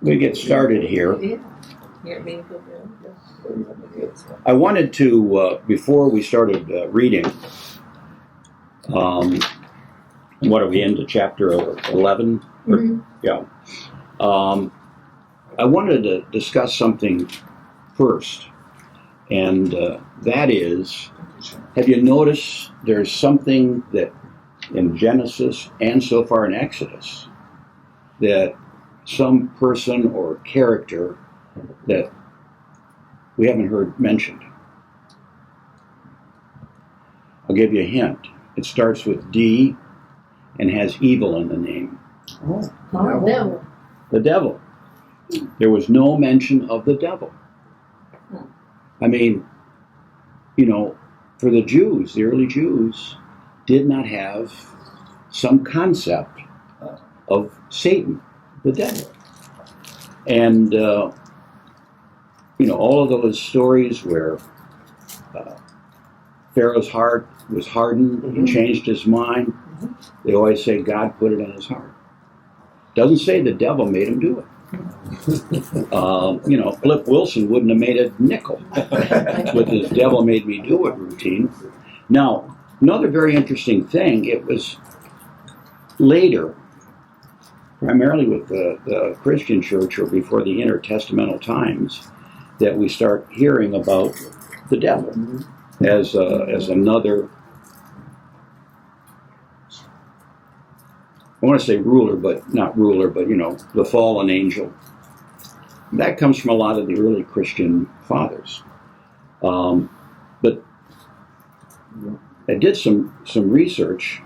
we get started here. Yeah. I wanted to, before we started reading, what are we into, chapter 11? Mm-hmm. Yeah. I wanted to discuss something first, and that is, have you noticed there's something that in Genesis and so far in Exodus that some person or character that we haven't heard mentioned? I'll give you a hint. It starts with D and has evil in the name. Devil. The devil. There was no mention of the devil. I mean, for the Jews, the early Jews did not have some concept of Satan, the devil. And, all of those stories where Pharaoh's heart was hardened, he changed his mind, they always say God put it in his heart. Doesn't say the devil made him do it. Flip Wilson wouldn't have made a nickel with his devil made me do it routine. Now, another very interesting thing, it was later, primarily with the Christian church or before the intertestamental times, that we start hearing about the devil as another, I want to say ruler, but not ruler, but the fallen angel. That comes from a lot of the early Christian fathers. But I did some research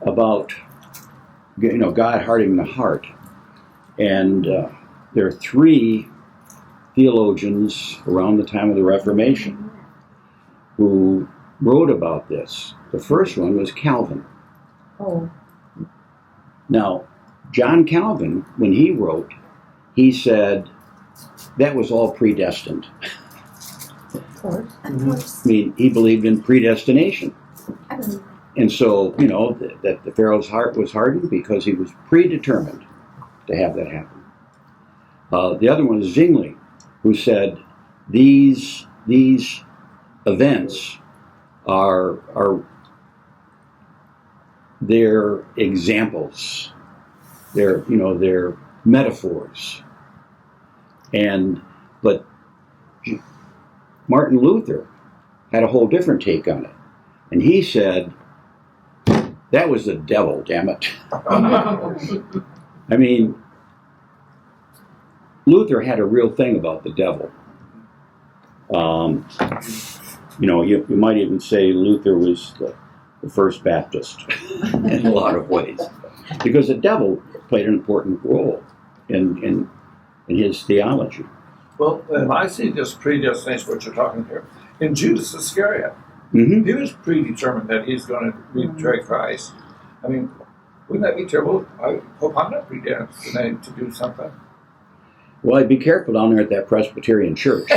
about God hardening the heart, and there are three theologians around the time of the Reformation who wrote about this. The first one was Calvin. Oh. Now, John Calvin, when he wrote, he said that was all predestined. Of course. I mean, he believed in predestination. And so, that the Pharaoh's heart was hardened because he was predetermined to have that happen. The other one is Zwingli, who said these events are their examples, they're metaphors. But Martin Luther had a whole different take on it. And he said, that was the devil, damn it. I mean, Luther had a real thing about the devil. You might even say Luther was the first Baptist in a lot of ways. Because the devil played an important role in his theology. Well, I see this predestination, what you're talking here, in Judas Iscariot. Mm-hmm. He was predetermined that he's going to betray Christ. I mean, wouldn't that be terrible? I hope I'm not predestinated to do something. Well, be careful down there at that Presbyterian church.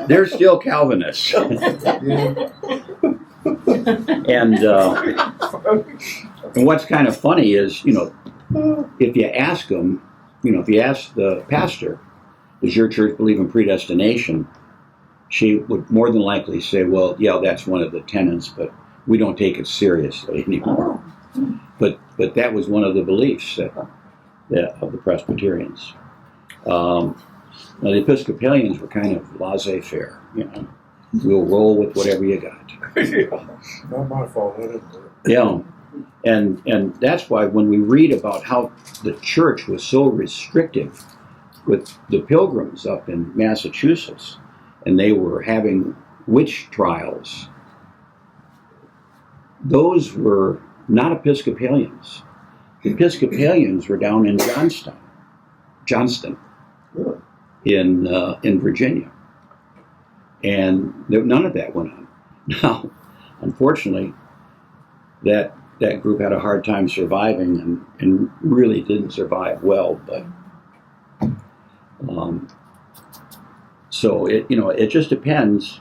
They're still Calvinists. And what's kind of funny is, if you ask them, if you ask the pastor, does your church believe in predestination? She would more than likely say, well, yeah, that's one of the tenets, but we don't take it seriously anymore. But that was one of the beliefs of the Presbyterians. Now, the Episcopalians were kind of laissez-faire, We'll roll with whatever you got. Not my fault, I didn't do it. Yeah. And that's why when we read about how the church was so restrictive with the Pilgrims up in Massachusetts, and they were having witch trials, those were not Episcopalians. The Episcopalians were down in Johnston, in Virginia. And none of that went on. Now, unfortunately, that group had a hard time surviving and really didn't survive well. But so it just depends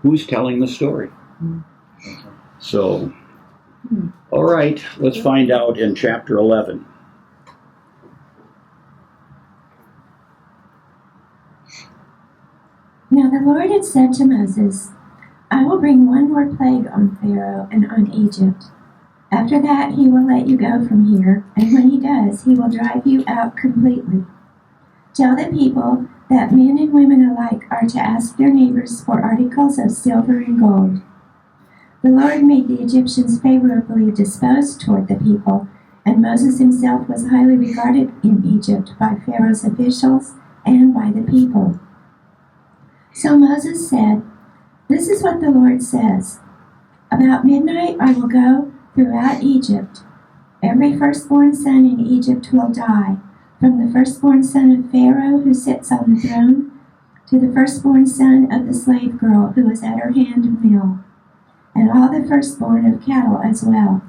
who's telling the story. So All right, let's find out in chapter 11. Now the Lord had said to Moses, I will bring one more plague on Pharaoh and on Egypt. After that he will let you go from here, and when he does, he will drive you out completely. Tell the people that men and women alike are to ask their neighbors for articles of silver and gold. The Lord made the Egyptians favorably disposed toward the people, and Moses himself was highly regarded in Egypt by Pharaoh's officials and by the people. So Moses said, This is what the Lord says. About midnight I will go throughout Egypt. Every firstborn son in Egypt will die, from the firstborn son of Pharaoh who sits on the throne, to the firstborn son of the slave girl who is at her hand mill, and all the firstborn of cattle as well.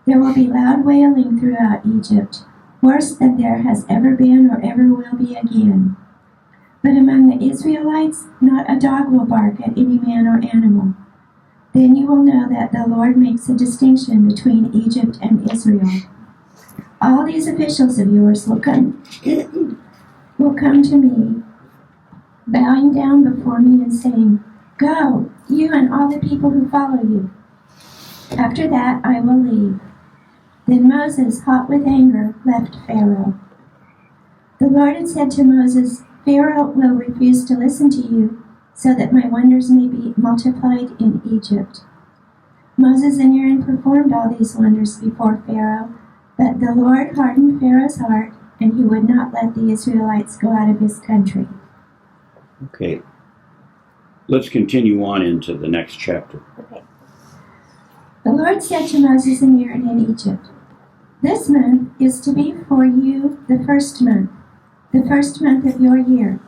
There will be loud wailing throughout Egypt, worse than there has ever been or ever will be again. But among the Israelites, not a dog will bark at any man or animal. Then you will know that the Lord makes a distinction between Egypt and Israel. All these officials of yours will come to me, bowing down before me and saying, Go, you and all the people who follow you. After that I will leave. Then Moses, hot with anger, left Pharaoh. The Lord had said to Moses, Pharaoh will refuse to listen to you, so that my wonders may be multiplied in Egypt. Moses and Aaron performed all these wonders before Pharaoh, but the Lord hardened Pharaoh's heart, and he would not let the Israelites go out of his country. Okay. Let's continue on into the next chapter. Okay. The Lord said to Moses and Aaron in Egypt, This month is to be for you the first month of your year.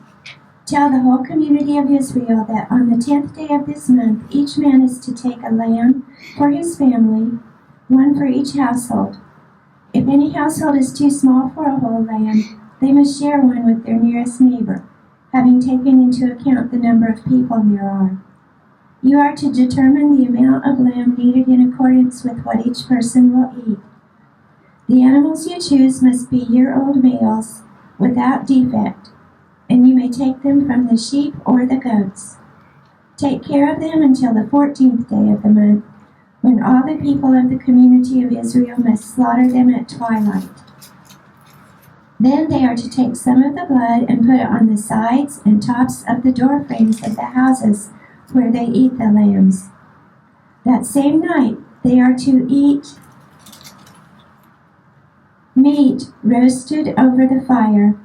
Tell the whole community of Israel that on the 10th day of this month, each man is to take a lamb for his family, one for each household. If any household is too small for a whole lamb, they must share one with their nearest neighbor, having taken into account the number of people there are. You are to determine the amount of lamb needed in accordance with what each person will eat. The animals you choose must be year-old males without defect, and you may take them from the sheep or the goats. Take care of them until the 14th day of the month, when all the people of the community of Israel must slaughter them at twilight. Then they are to take some of the blood and put it on the sides and tops of the door frames of the houses where they eat the lambs. That same night they are to eat meat roasted over the fire,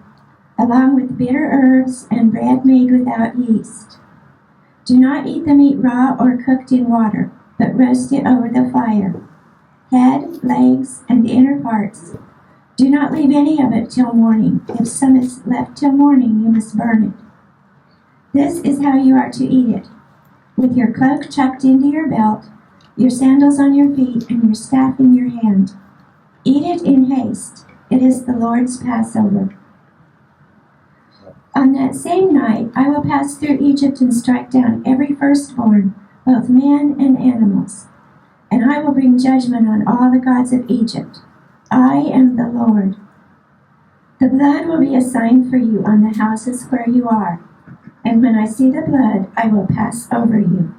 along with bitter herbs and bread made without yeast. Do not eat the meat raw or cooked in water, but roast it over the fire. Head, legs, and inner parts. Do not leave any of it till morning. If some is left till morning, you must burn it. This is how you are to eat it, with your cloak tucked into your belt, your sandals on your feet, and your staff in your hand. Eat it in haste. It is the Lord's Passover. On that same night I will pass through Egypt and strike down every firstborn, both man and animals. And I will bring judgment on all the gods of Egypt. I am the Lord. The blood will be a sign for you on the houses where you are. And when I see the blood, I will pass over you.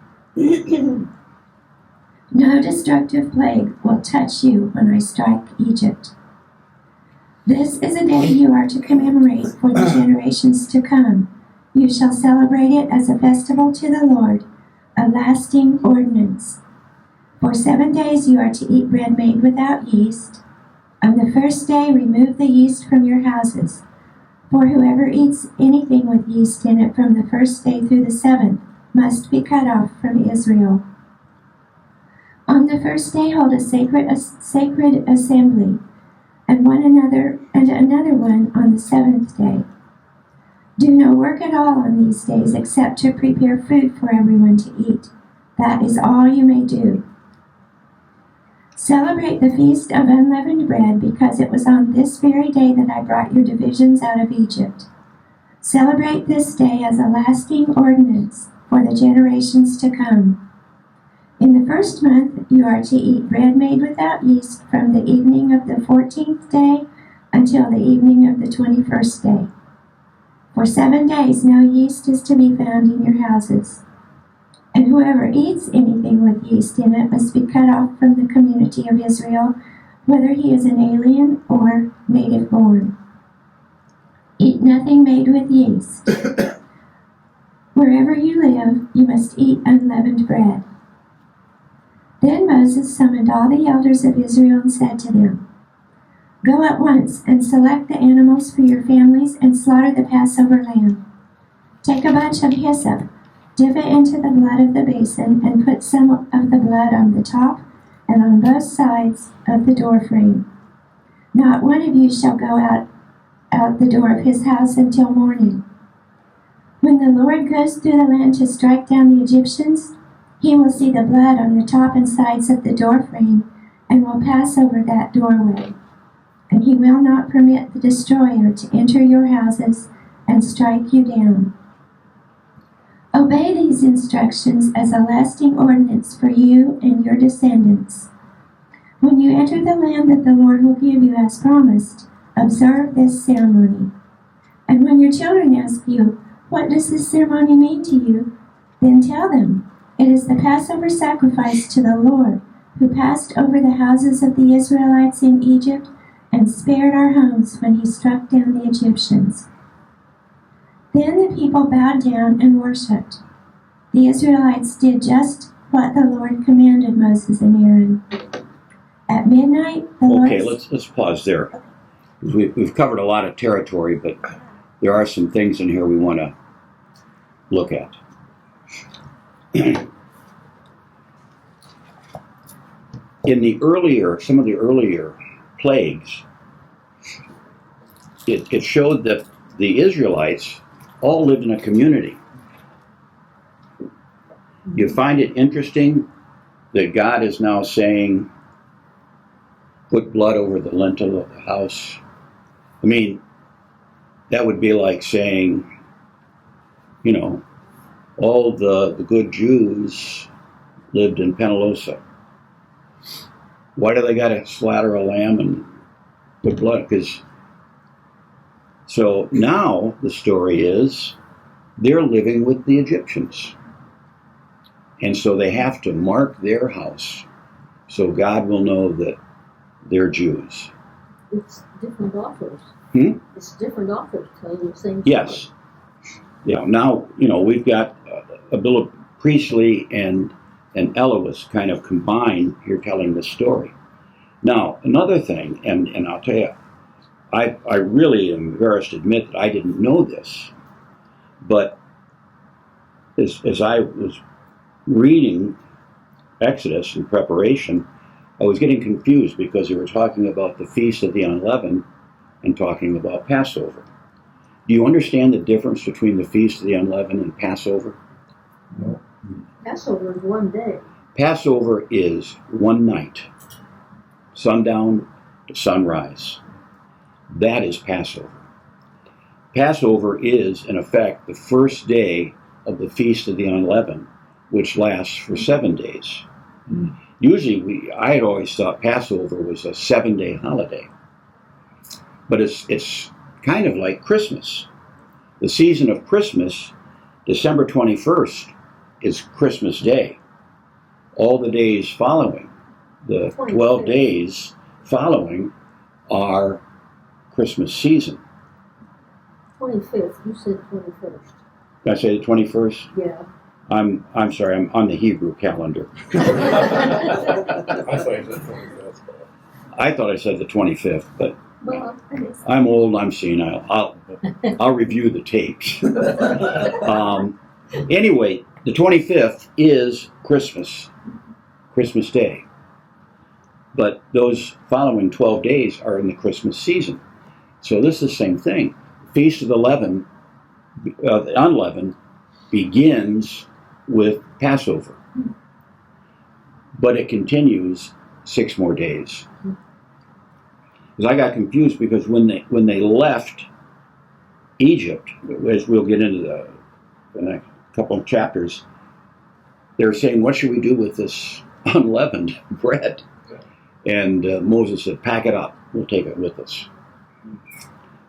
No destructive plague will touch you when I strike Egypt. This is a day you are to commemorate for the generations to come. You shall celebrate it as a festival to the Lord, a lasting ordinance. For 7 days you are to eat bread made without yeast. On the first day remove the yeast from your houses. For whoever eats anything with yeast in it from the first day through the 7th must be cut off from Israel. On the first day hold a sacred assembly, and another one on the 7th day. Do no work at all on these days except to prepare food for everyone to eat. That is all you may do. Celebrate the Feast of Unleavened Bread, because it was on this very day that I brought your divisions out of Egypt. Celebrate this day as a lasting ordinance for the generations to come. In the first month you are to eat bread made without yeast from the evening of the 14th day until the evening of the 21st day. For 7 days no yeast is to be found in your houses. And whoever eats anything with yeast in it must be cut off from the community of Israel, whether he is an alien or native born. Eat nothing made with yeast. Wherever you live, you must eat unleavened bread. Then Moses summoned all the elders of Israel and said to them, Go at once and select the animals for your families and slaughter the Passover lamb. Take a bunch of hyssop, dip it into the blood of the basin, and put some of the blood on the top and on both sides of the door frame. Not one of you shall go out the door of his house until morning. When the Lord goes through the land to strike down the Egyptians, he will see the blood on the top and sides of the doorframe and will pass over that doorway. And he will not permit the destroyer to enter your houses and strike you down. Obey these instructions as a lasting ordinance for you and your descendants. When you enter the land that the Lord will give you as promised, observe this ceremony. And when your children ask you, What does this ceremony mean to you? Then tell them, It is the Passover sacrifice to the Lord, who passed over the houses of the Israelites in Egypt and spared our homes when he struck down the Egyptians. Then the people bowed down and worshipped. The Israelites did just what the Lord commanded Moses and Aaron. At midnight, the Lord... Okay, let's pause there. We've covered a lot of territory, but there are some things in here we want to look at. In some of the earlier plagues, it showed that the Israelites all lived in a community. You find it interesting that God is now saying, put blood over the lintel of the house. I mean, that would be like saying, all the good Jews lived in Penalosa. Why do they got to slaughter a lamb and put blood? So now the story is they're living with the Egyptians. And so they have to mark their house so God will know that they're Jews. It's different offers. It's different offers telling the same story. Yes. Yeah. Now, we've got a bill of Priestley and Elois kind of combined here telling this story. Now, another thing, and I'll tell you, I really am embarrassed to admit that I didn't know this, but as I was reading Exodus in preparation, I was getting confused because they were talking about the Feast of the Unleavened and talking about Passover. Do you understand the difference between the Feast of the Unleavened and Passover? No. Passover is one day. Passover is one night, sundown to sunrise. That is Passover. Passover is, in effect, the first day of the Feast of the Unleavened, which lasts for 7 days. Usually, I had always thought Passover was a 7-day holiday. But it's kind of like Christmas. The season of Christmas, December 21st, is Christmas Day. All the days following, the 12 days following, are Christmas season. 25th, you said 21st. Did I say the 21st? Yeah. I'm sorry, I'm on the Hebrew calendar. I thought you said 25th. I thought I said the 25th, but Well, I'm old, I'm senile. I'll review the tapes. Anyway, the 25th is Christmas Day. But those following 12 days are in the Christmas season. So this is the same thing. Feast of the Unleavened begins with Passover. But it continues 6 more days. Because I got confused because when they left Egypt, as we'll get into the next couple of chapters, they're saying, what should we do with this unleavened bread? And Moses said, pack it up. We'll take it with us.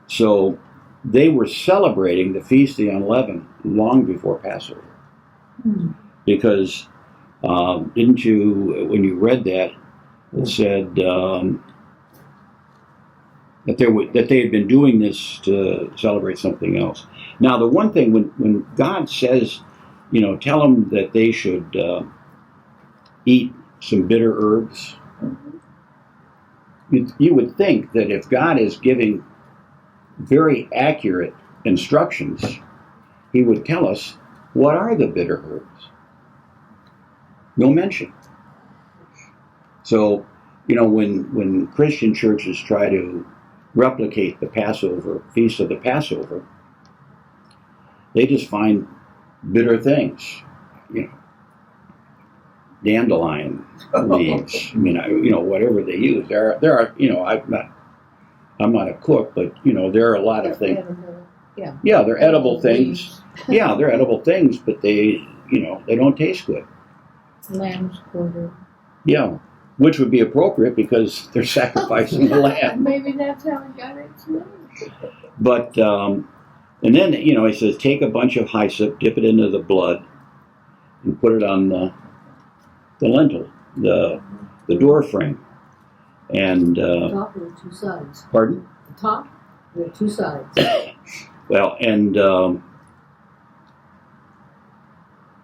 So they were celebrating the Feast of the Unleavened long before Passover. Because didn't you, when you read that, it said that they had been doing this to celebrate something else. Now, the one thing, when God says, tell them that they should eat some bitter herbs, you would think that if God is giving very accurate instructions, he would tell us, what are the bitter herbs? No mention. So, when Christian churches try to replicate the Passover, Feast of the Passover, they just find bitter things, dandelion leaves, whatever they use. There are, I'm not a cook, but there are a lot of things. Yeah, they're edible things. Yeah, they're edible things, but they don't taste good. Lamb's quarter. Yeah, which would be appropriate because they're sacrificing the lamb. Maybe that's how it got its name. But and then he says, take a bunch of hyssop, dip it into the blood, and put it on the lintel, the door frame, and The top and the two sides. pardon? The top and the two sides. Well, and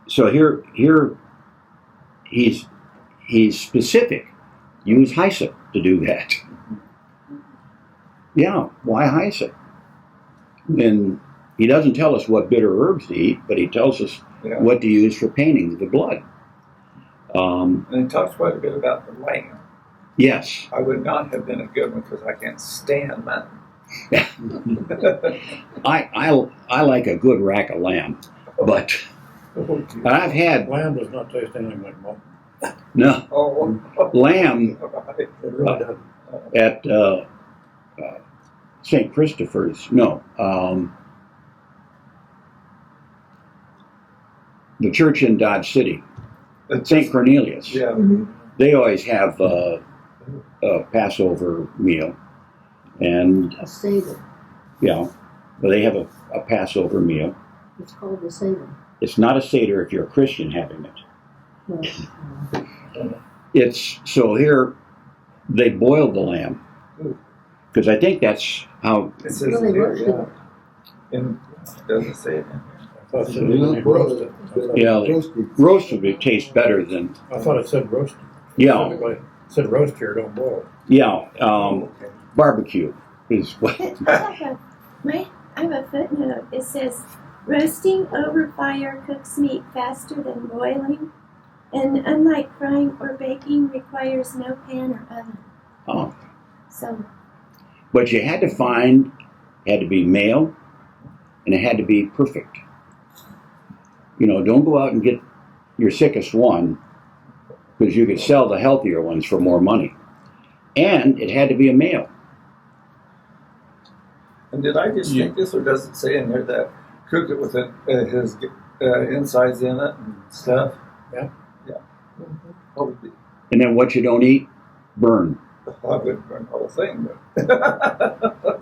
so here he's specific. Use hyssop to do that. Yeah, why hyssop? And he doesn't tell us what bitter herbs to eat, but he tells us what to use for painting the blood. And he talks quite a bit about the lamb. Yes. I would not have been a good one because I can't stand that. I like a good rack of lamb, but I've had Lamb does not taste anything like mutton. no lamb It really doesn't. at St. Christopher's. No, the church in Dodge City, St. Cornelius. Yeah. Mm-hmm. They always have a Passover meal, and A Seder. they have a Passover meal. It's called a Seder. It's not a Seder if you're a Christian having it. Well, It's so here they boiled the lamb because I think that's how. It says Well, they it here, roasted yeah. it. And it doesn't say it. I thought it said roasted. Roasted it tastes better than I thought it said roasted. yeah Specifically, it said roast here, don't boil. barbecue is what. I have a footnote. It says, roasting over fire cooks meat faster than boiling, and unlike frying or baking, requires no pan or oven. Oh, So, but you had to be male, and it had to be perfect. Don't go out and get your sickest one because you could sell the healthier ones for more money. And it had to be a male. And did I just think this, or does it say in there that cooked it with his insides in it and stuff? Yeah. Yeah. Probably. And then what you don't eat, burn. I wouldn't burn the whole thing, but.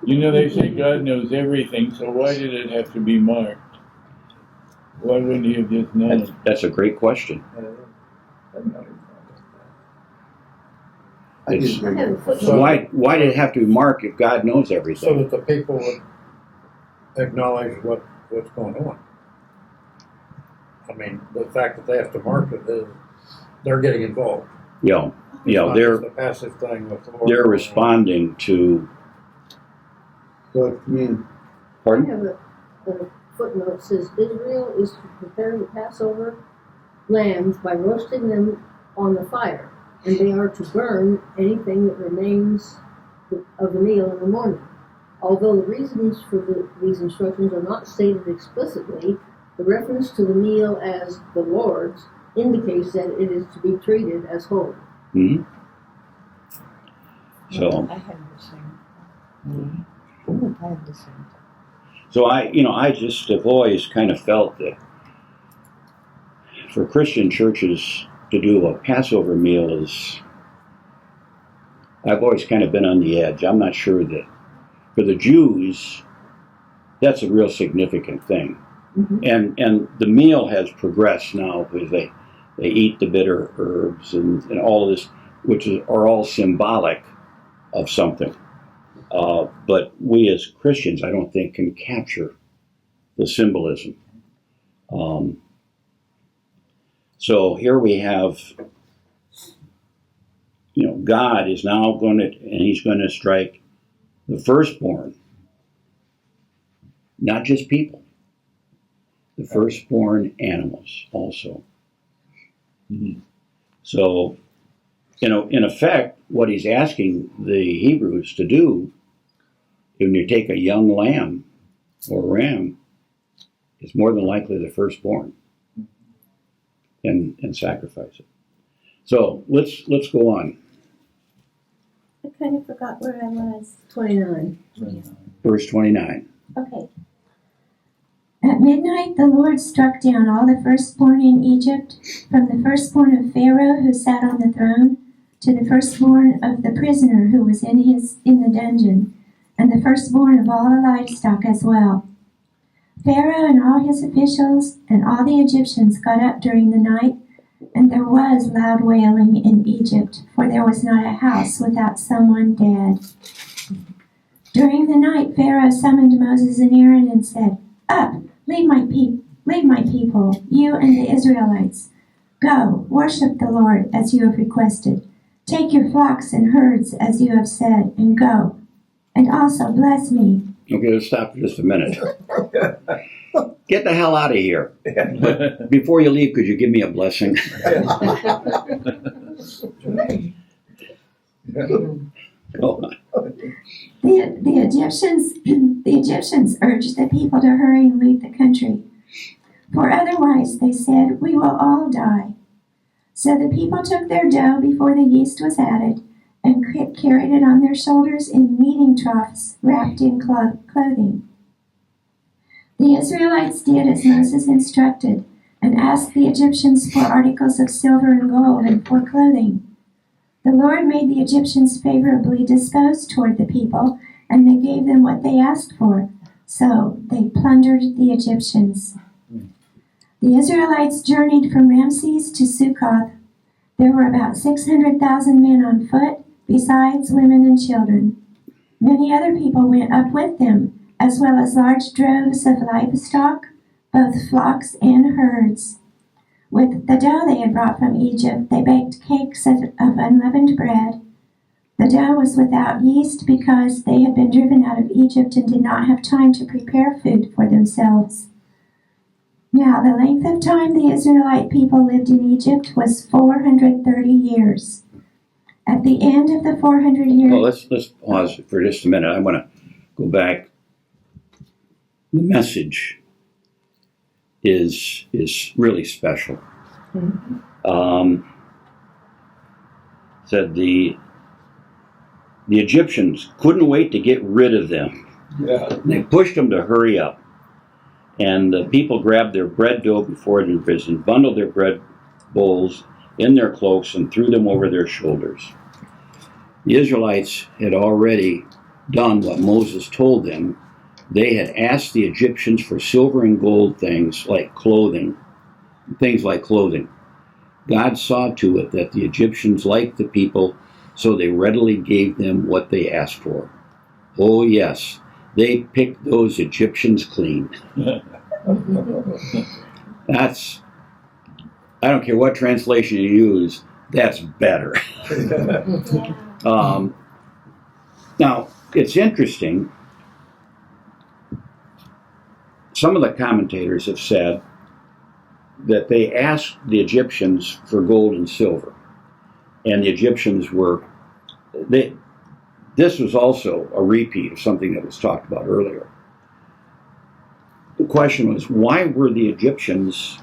They say God knows everything, so why did it have to be marked? Why wouldn't he have just known? That's a great question. I have a footnote. So why did it have to be marked if God knows So everything? that the people would acknowledge what's going on. I mean, the fact that they have to mark it is they're getting involved. Yeah, It's not they're just a passive thing with the Lord. they're responding to. I Pardon? have a footnote that says Israel is to prepare the Passover lambs by roasting them on the fire, and they are to burn anything that remains of the meal in the morning. Although the reasons for these instructions are not stated explicitly, the reference to the meal as the Lord's indicates that it is to be treated as holy. Mm-hmm. So. I had the same. I had the same. So I just have always kind of felt that for Christian churches to do a Passover meal is, I've always kind of been on the edge. I'm not sure that for the Jews, that's a real significant thing. Mhm. And the meal has progressed now because they eat the bitter herbs and all of this, which are all symbolic of something. But we as Christians, I don't think, can capture the symbolism. So here we have, God is now going to, and he's going to strike the firstborn, not just people, the firstborn animals also. So, in effect, what he's asking the Hebrews to do, when you take a young lamb or ram, is more than likely the firstborn, and sacrifice it. So let's go on. I kind of forgot where I was. 29. Verse 29. Okay. At midnight the Lord struck down all the firstborn in Egypt, from the firstborn of Pharaoh who sat on the throne, to the firstborn of the prisoner who was in the dungeon, and the firstborn of all the livestock as well. Pharaoh and all his officials and all the Egyptians got up during the night, and there was loud wailing in Egypt, for there was not a house without someone dead. During the night Pharaoh summoned Moses and Aaron and said, "Up, lead my people, you and the Israelites. Go, worship the Lord as you have requested. Take your flocks and herds as you have said, and go. And also bless me." Okay, let's stop for just a minute. Get the hell out of here. But before you leave, could you give me a blessing? Go on. The Egyptians urged the people to hurry and leave the country, for otherwise, they said, we will all die. So the people took their dough before the yeast was added, and carried it on their shoulders in kneading troughs wrapped in clothing. The Israelites did as Moses instructed, and asked the Egyptians for articles of silver and gold and for clothing. The Lord made the Egyptians favorably disposed toward the people, and they gave them what they asked for. So they plundered the Egyptians. The Israelites journeyed from Ramses to Succoth. There were about 600,000 men on foot, besides women and children. Many other people went up with them, as well as large droves of livestock, both flocks and herds. With the dough they had brought from Egypt, they baked cakes of unleavened bread. The dough was without yeast because they had been driven out of Egypt and did not have time to prepare food for themselves. Now, the length of time the Israelite people lived in Egypt was 430 years. At the end of the 400 years... Well, let's pause for just a minute. I want to go back. The message is really special. Said the Egyptians couldn't wait to get rid of them. Yeah. They pushed them to hurry up. And the people grabbed their bread dough before it had risen, bundled their bread bowls in their cloaks, and threw them over their shoulders. The Israelites had already done what Moses told them. They had asked the Egyptians for silver and gold things like clothing. God saw to it that the Egyptians liked the people, so they readily gave them what they asked for. Oh yes, they picked those Egyptians clean. That's, I don't care what translation you use, that's better. Now, it's interesting. Some of the commentators have said that they asked the Egyptians for gold and silver. And the Egyptians this was also a repeat of something that was talked about earlier. The question was, why were the Egyptians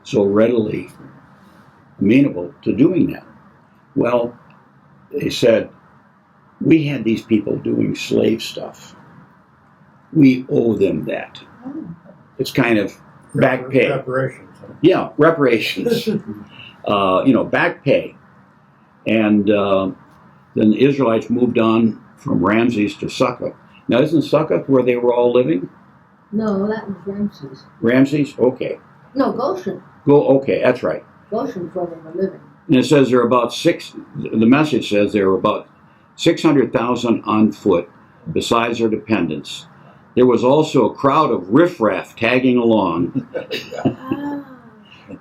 so readily amenable to doing that? Well, they said, we had these people doing slave stuff. We owe them that. It's kind of Back pay. Reparations. Huh? Yeah, reparations. Back pay. And then the Israelites moved on from Ramses to Succoth. Now, isn't Succoth where they were all living? No, that was Ramses. Ramses? Okay. No, Goshen. Okay, that's right. Goshen's where they were living. And it says there are about the message says there were about 600,000 on foot, besides their dependents. There was also a crowd of riffraff tagging along.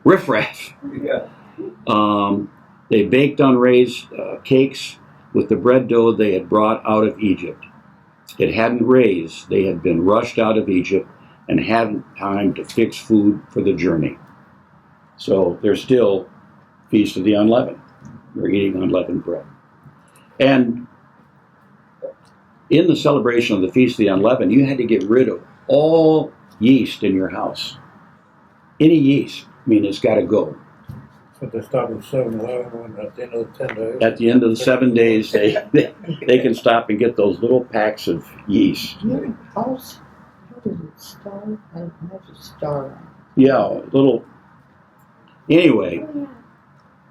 Riffraff. Yeah. They baked unraised cakes with the bread dough they had brought out of Egypt. It hadn't raised. They had been rushed out of Egypt and hadn't time to fix food for the journey. So they're still Feast of the Unleavened. They're eating unleavened bread. And in the celebration of the Feast of the Unleavened, you had to get rid of all yeast in your house. Any yeast, it's got to go. So they stopped at 7-Eleven when at the end of the 10 days. At the end of the 7 days, they can stop and get those little packs of yeast. You also, what is it, Star? I don't know if it's Star. Yeah, little. Anyway, Oh, yeah.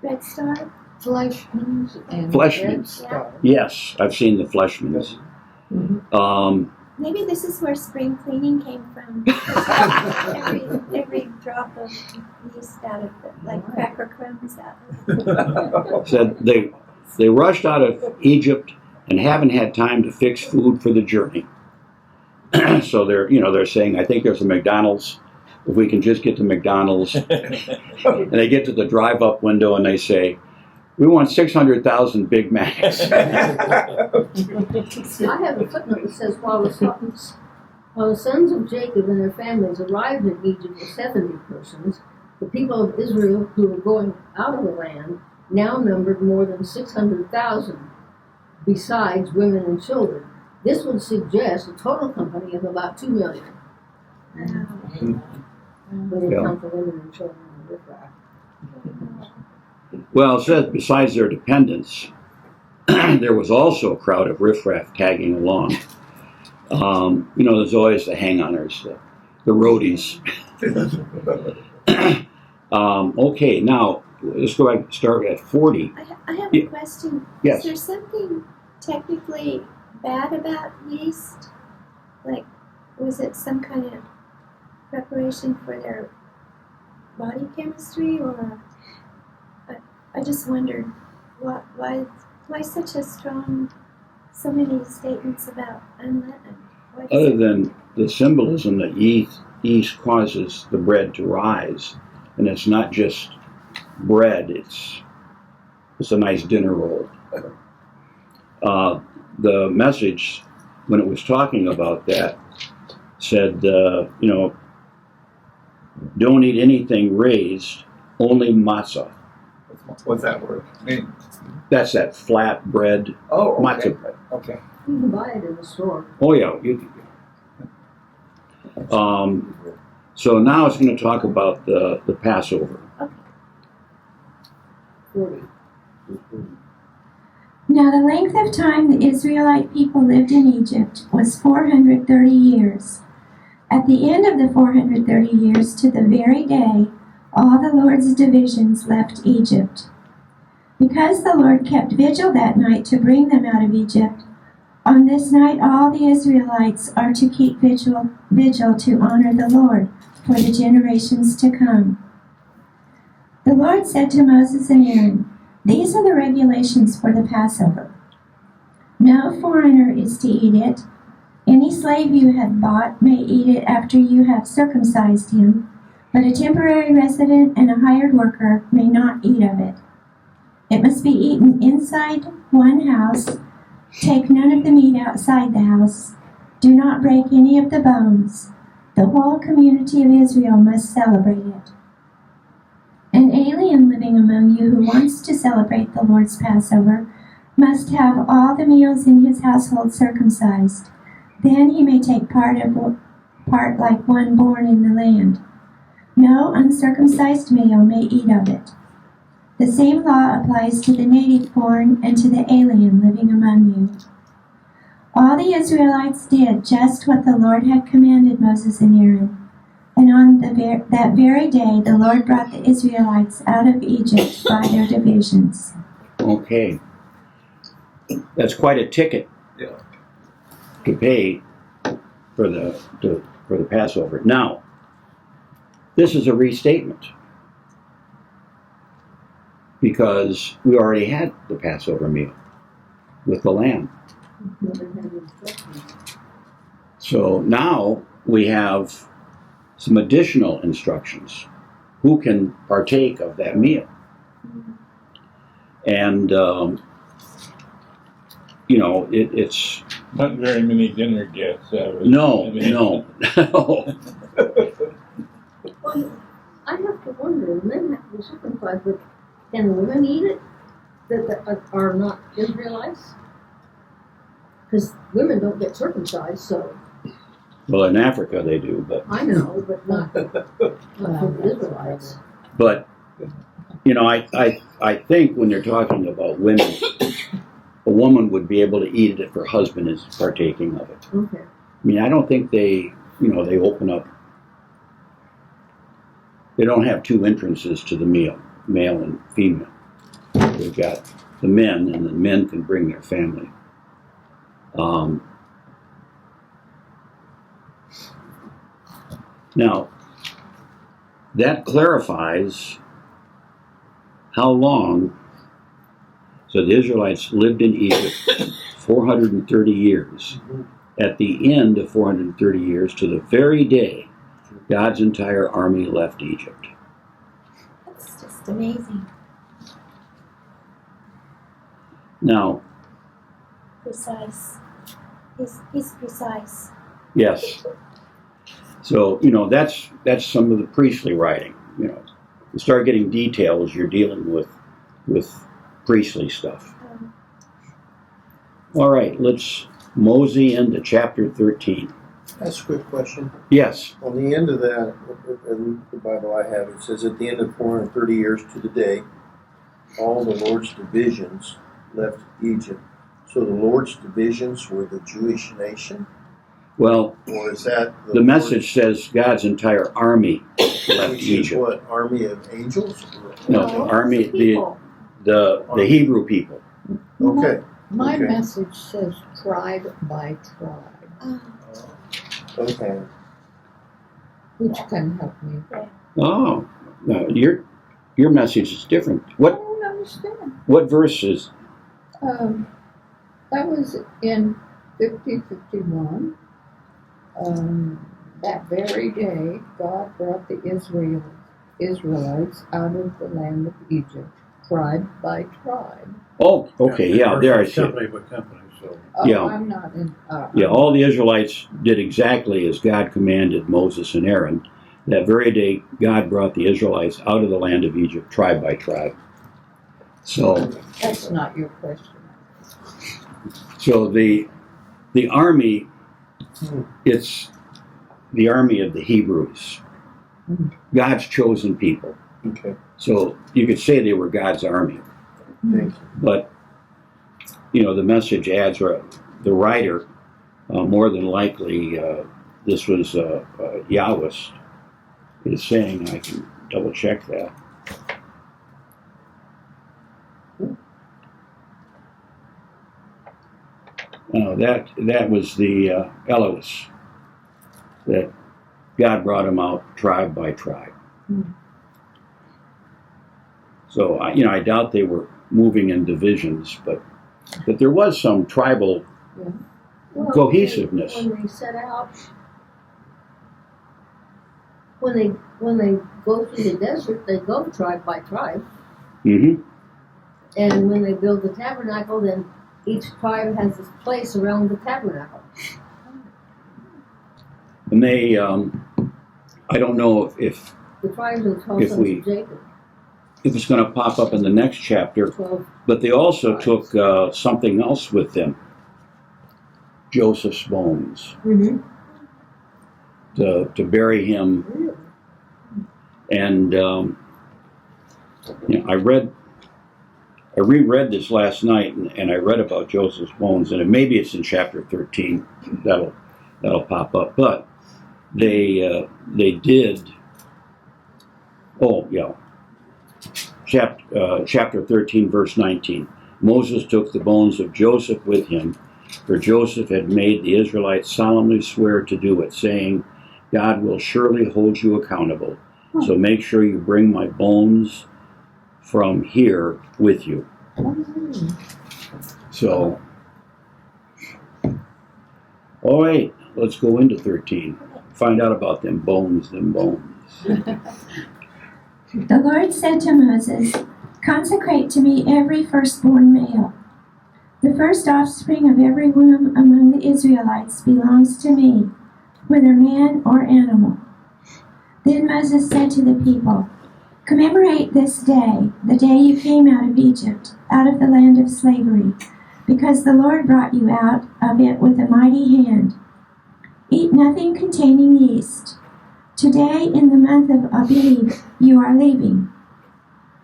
Red Star? Fleshmans and Fleshmans. Red Star. yes, I've seen the Fleshmans. Mhm. Maybe this is where spring cleaning came from. every drop of yeast out of it, like cracker crumbs out. Said they rushed out of Egypt and haven't had time to fix food for the journey. So they're saying, I think there's a McDonald's. If we can just get to McDonald's, and they get to the drive-up window and they say, we want 600,000 Big Macs. I have a footnote that says, while the sons of Jacob and their families arrived in Egypt with 70 persons, the people of Israel who were going out of the land now numbered more than 600,000, besides women and children. This would suggest a total company of about 2 million. When it comes to women and children and riffraff. Well, it says besides their dependents, there was also a crowd of riffraff tagging along. There's always the hang-oners, the roadies. Okay, now let's go back and start at 40. I have a question. Yes. Is there something technically bad about yeast? Like, was it some kind of preparation for their body chemistry, or I just wondered why such a strong, so many statements about unleavened? Other than the symbolism that yeast causes the bread to rise, and it's not just bread; it's a nice dinner roll. The message, when it was talking about that, said, don't eat anything raised, only matzah. What's that word mean? That's that flat bread, Oh, okay. matzah bread. Okay. You can buy it in the store. Oh yeah. So now it's going to talk about the Passover. 40. Now the length of time the Israelite people lived in Egypt was 430 years. At the end of the 430 years, to the very day, all the Lord's divisions left Egypt. Because the Lord kept vigil that night to bring them out of Egypt, on this night all the Israelites are to keep vigil to honor the Lord for the generations to come. The Lord said to Moses and Aaron, "These are the regulations for the Passover. No foreigner is to eat it. Any slave you have bought may eat it after you have circumcised him, but a temporary resident and a hired worker may not eat of it. It must be eaten inside one house. Take none of the meat outside the house. Do not break any of the bones. The whole community of Israel must celebrate it. An alien living among you who wants to celebrate the Lord's Passover must have all the males in his household circumcised. Then he may take part like one born in the land. No uncircumcised male may eat of it. The same law applies to the native born and to the alien living among you." All the Israelites did just what the Lord had commanded Moses and Aaron. And on that very day, the Lord brought the Israelites out of Egypt by their divisions. Okay. That's quite a ticket Yeah. to pay for the Passover. Now, this is a restatement because we already had the Passover meal with the lamb. So now we have some additional instructions. Who can partake of that meal? And, it's... Not very many dinner guests. No. Well, I have to wonder, men have to be circumcised, but can the women eat it that are not Israelites? Because women don't get circumcised, so Well, in Africa they do, but... I know, but not for the Israelites. But, I think when you're talking about women, a woman would be able to eat it if her husband is partaking of it. Okay. I mean, I don't think they open up. They don't have two entrances to the meal, male and female. They've got the men, and the men can bring their family. Now, that clarifies how long. So the Israelites lived in Egypt 430 years. At the end of 430 years, to the very day, God's entire army left Egypt. That's just amazing. Now, Precise. He's precise. yes. So, that's some of the priestly writing. You start getting details, you're dealing with priestly stuff. All right, let's mosey into chapter 13. That's a quick question. Yes. On the end of that, in the Bible I have, it says, at the end of 430 years to the day, all the Lord's divisions left Egypt. So the Lord's divisions were the Jewish nation? Well, Or is that the message says God's entire army left which is Egypt. what, army of angels? No, the army, the Hebrew people. Okay. My Okay. message says tribe by tribe, Okay. which can help me. Oh, no, your message is different. I What don't understand. verse is? That was in 50:51. That very day, God brought the Israelites out of the land of Egypt, tribe by tribe. Oh, okay, yeah, there I see it. Company by company, so. Oh, Yeah. I'm not in. Yeah, all the Israelites did exactly as God commanded Moses and Aaron. That very day, God brought the Israelites out of the land of Egypt, tribe by tribe. So That's not your question. the army, it's the army of the Hebrews, God's chosen people. Okay. So you could say they were God's army. Thank you. But, the message adds, or the writer, more than likely, this was Yahwist, is saying, I can double check that. That was the Elohis, that God brought them out tribe by tribe. So, I doubt they were moving in divisions, but there was some tribal Well, cohesiveness. When they set out, when they go through the desert, they go tribe by tribe. Mm-hmm. And when they build the tabernacle, then each tribe has its place around the tabernacle. And they, I don't know if The tribes of the 12 If sons we- of Jacob. if it's going to pop up in the next chapter, 12. but they also took something else with them, Joseph's bones, Mm-hmm. to bury him. Really? And I reread this last night, and I read about Joseph's bones, and maybe it's in chapter 13 that'll pop up. But they did. Oh yeah, chapter 13, verse 19. Moses took the bones of Joseph with him, for Joseph had made the Israelites solemnly swear to do it, saying, God will surely hold you accountable. So make sure you bring my bones from here with you. So, all right, let's go into 13. Find out about them bones. The Lord said to Moses, consecrate to me every firstborn male. The first offspring of every womb among the Israelites belongs to me, whether man or animal. Then Moses said to the people, commemorate this day, the day you came out of Egypt, out of the land of slavery, because the Lord brought you out of it with a mighty hand. Eat nothing containing yeast. Today, in the month of Abib, you are leaving.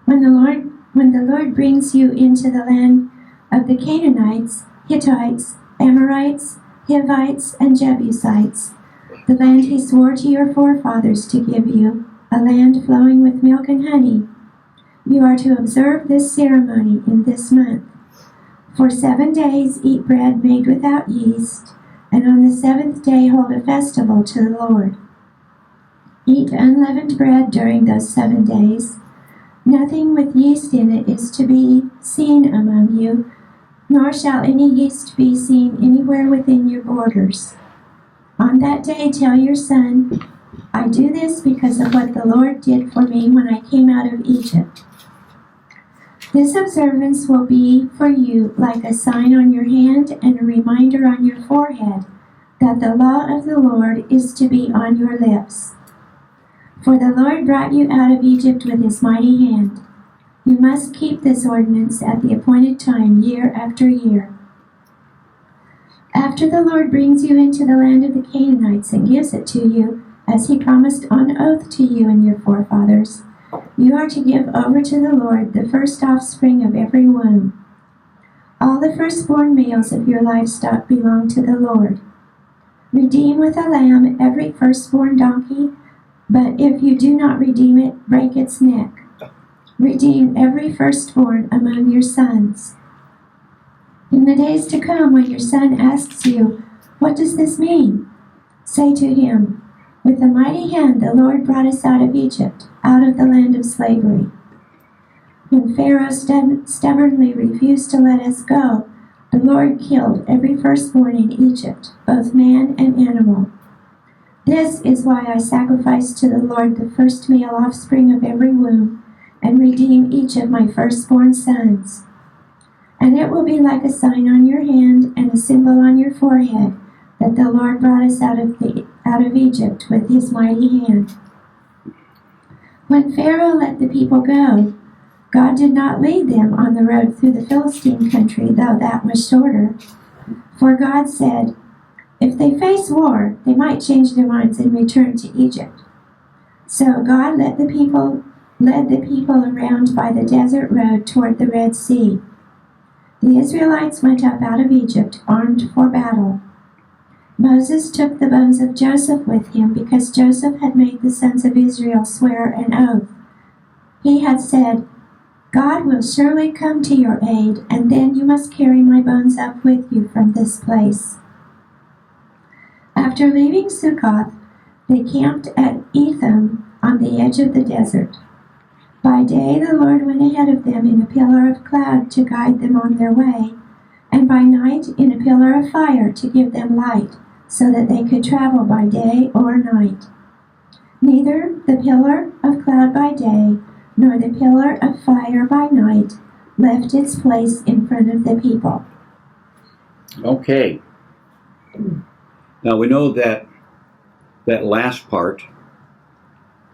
When the Lord brings you into the land of the Canaanites, Hittites, Amorites, Hivites, and Jebusites, the land he swore to your forefathers to give you, a land flowing with milk and honey, you are to observe this ceremony in this month. For 7 days eat bread made without yeast, and on the 7th day hold a festival to the Lord. Eat unleavened bread during those 7 days. Nothing with yeast in it is to be seen among you, nor shall any yeast be seen anywhere within your borders. On that day tell your son, I do this because of what the Lord did for me when I came out of Egypt. This observance will be for you like a sign on your hand and a reminder on your forehead that the law of the Lord is to be on your lips. For the Lord brought you out of Egypt with his mighty hand. You must keep this ordinance at the appointed time, year after year. After the Lord brings you into the land of the Canaanites and gives it to you, as he promised on oath to you and your forefathers, you are to give over to the Lord the first offspring of every womb. All the firstborn males of your livestock belong to the Lord. Redeem with a lamb every firstborn donkey, but if you do not redeem it, break its neck. Redeem every firstborn among your sons. In the days to come, when your son asks you, what does this mean? Say to him, with a mighty hand the Lord brought us out of Egypt, out of the land of slavery. When Pharaoh stubbornly refused to let us go, the Lord killed every firstborn in Egypt, both man and animal. This is why I sacrifice to the Lord the first male offspring of every womb, and redeem each of my firstborn sons. And it will be like a sign on your hand and a symbol on your forehead that the Lord brought us out of Egypt with his mighty hand. When Pharaoh let the people go, God did not lead them on the road through the Philistine country, though that was shorter. For God said, if they face war, they might change their minds and return to Egypt. So God led the people around by the desert road toward the Red Sea. The Israelites went up out of Egypt, armed for battle. Moses took the bones of Joseph with him because Joseph had made the sons of Israel swear an oath. He had said, God will surely come to your aid, and then you must carry my bones up with you from this place. After leaving Succoth, they camped at Etham on the edge of the desert. By day the Lord went ahead of them in a pillar of cloud to guide them on their way, and by night in a pillar of fire to give them light, so that they could travel by day or night. Neither the pillar of cloud by day, nor the pillar of fire by night left its place in front of the people. Okay. Now we know that last part,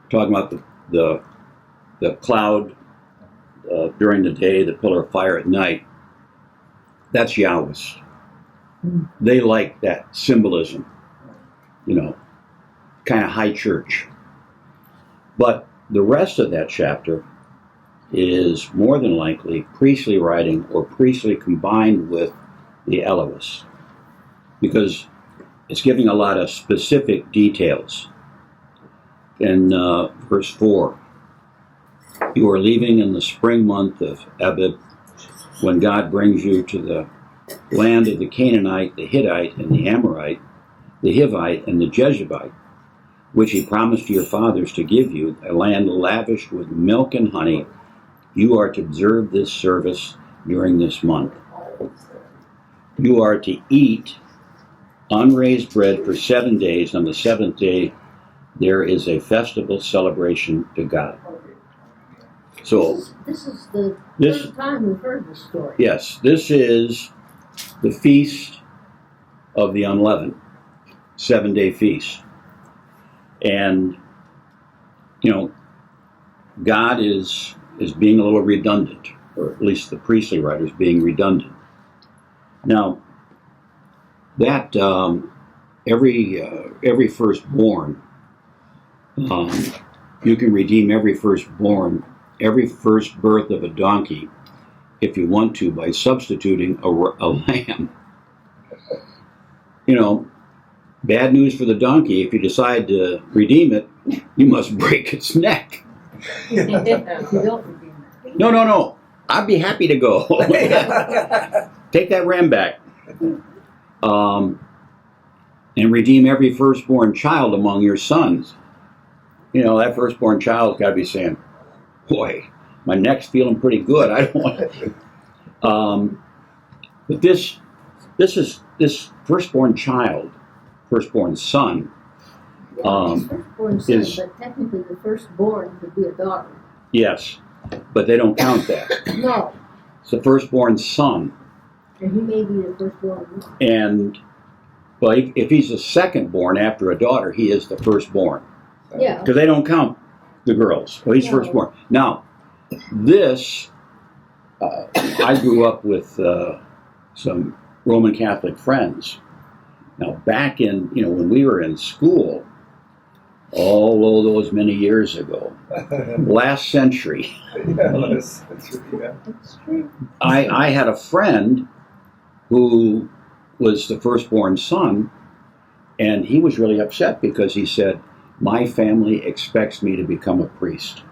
talking about the cloud during the day, the pillar of fire at night, that's Yahweh's. They like that symbolism, kind of high church. But the rest of that chapter is more than likely priestly writing or priestly combined with the Elohist. Because it's giving a lot of specific details. In verse 4, you are leaving in the spring month of Abib, when God brings you to the land of the Canaanite, the Hittite, and the Amorite, the Hivite, and the Jebusite, which he promised to your fathers to give you, a land lavished with milk and honey. You are to observe this service during this month. You are to eat unraised bread for 7 days. On the seventh day, there is a festival celebration to God. So, This is the this, first time we've heard this story. yes, this is the feast of the unleavened, 7-day feast. And, you know, God is being a little redundant, or at least the priestly writers being redundant. Now, that every firstborn, you can redeem every firstborn, every first birth of a donkey, if you want to, by substituting a lamb. You know, bad news for the donkey. If you decide to redeem it, you must break its neck. You don't redeem it. No. I'd be happy to go. Take that ram back. And redeem every firstborn child among your sons. You know, that firstborn child's got to be saying, boy, my neck's feeling pretty good. I don't want to. But this firstborn child, firstborn son, Firstborn son, is, but technically the firstborn could be a daughter. yes, but they don't count that. No, It's the firstborn son. and he may be the firstborn. And, well, if he's the second-born after a daughter, he is the firstborn. Yeah. Because they don't count the girls. Well, he's No. firstborn. Now, this, I grew up with some Roman Catholic friends. Now, back in, when we were in school, all those many years ago, last century, That's true. I had a friend who was the firstborn son, and he was really upset because he said, my family expects me to become a priest.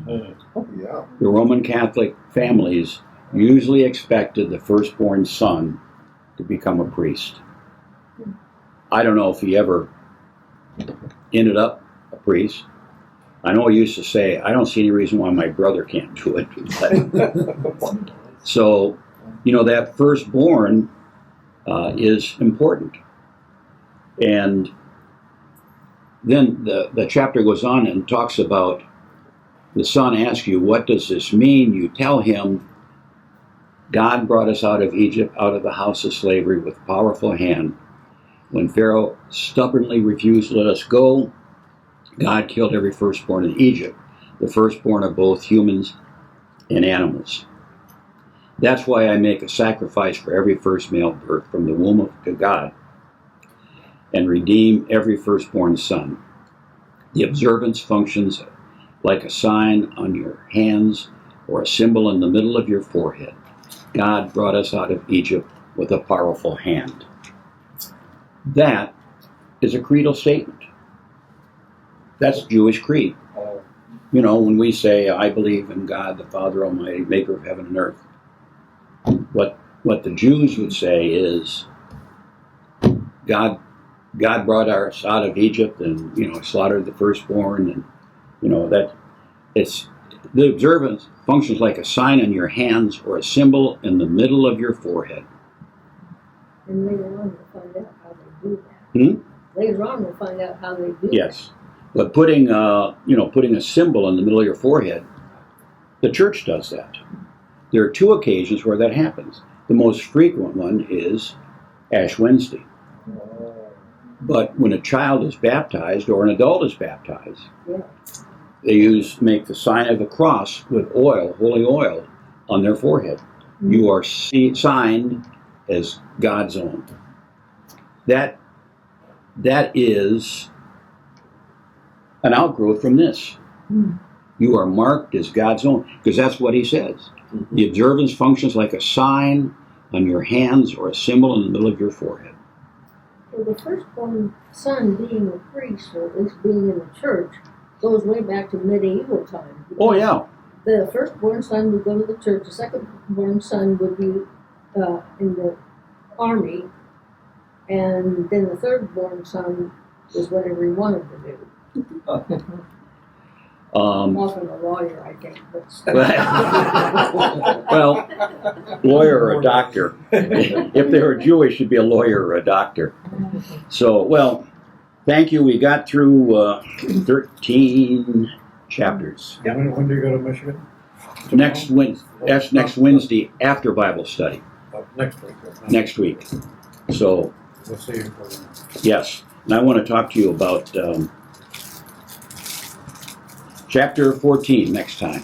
Oh, yeah. The Roman Catholic families usually expected the firstborn son to become a priest. I don't know if he ever ended up a priest. I know he used to say, I don't see any reason why my brother can't do it. But, so, that firstborn is important. And then the chapter goes on and talks about the son asks you, what does this mean? You tell him, God brought us out of Egypt, out of the house of slavery with powerful hand. When Pharaoh stubbornly refused to let us go, God killed every firstborn in Egypt, the firstborn of both humans and animals. That's why I make a sacrifice for every first male birth from the womb to God and redeem every firstborn son. The observance functions like a sign on your hands or a symbol in the middle of your forehead. God brought us out of Egypt with a powerful hand. That is a creedal statement. That's Jewish creed. When we say, I believe in God, the Father Almighty, maker of heaven and earth. What the Jews would say is, God brought us out of Egypt and, slaughtered the firstborn, and, that it's, the observance functions like a sign on your hands or a symbol in the middle of your forehead. And later on we'll find out how they do that. Later on we'll find out how they do Yes. But putting a symbol in the middle of your forehead, the church does that. There are 2 occasions where that happens. The most frequent one is Ash Wednesday. But when a child is baptized or an adult is baptized, they make the sign of the cross with oil, holy oil, on their forehead. You are signed as God's own. That is an outgrowth from this. You are marked as God's own, because that's what he says. The observance functions like a sign on your hands or a symbol in the middle of your forehead. Well, the firstborn son being a priest, or at least being in the church, goes way back to medieval times. Oh, yeah. The firstborn son would go to the church. The secondborn son would be in the army, and then the thirdborn son was whatever he wanted to do. Often a lawyer, I think. But Well, lawyer or a doctor. If they were Jewish, it'd be a lawyer or a doctor. So, well, thank you. We got through 13 chapters. When do you go to Michigan? Next Wednesday. That's next Wednesday after Bible study. Next week. Next week. So, We'll see you for then. yes. And I want to talk to you about chapter 14 next time.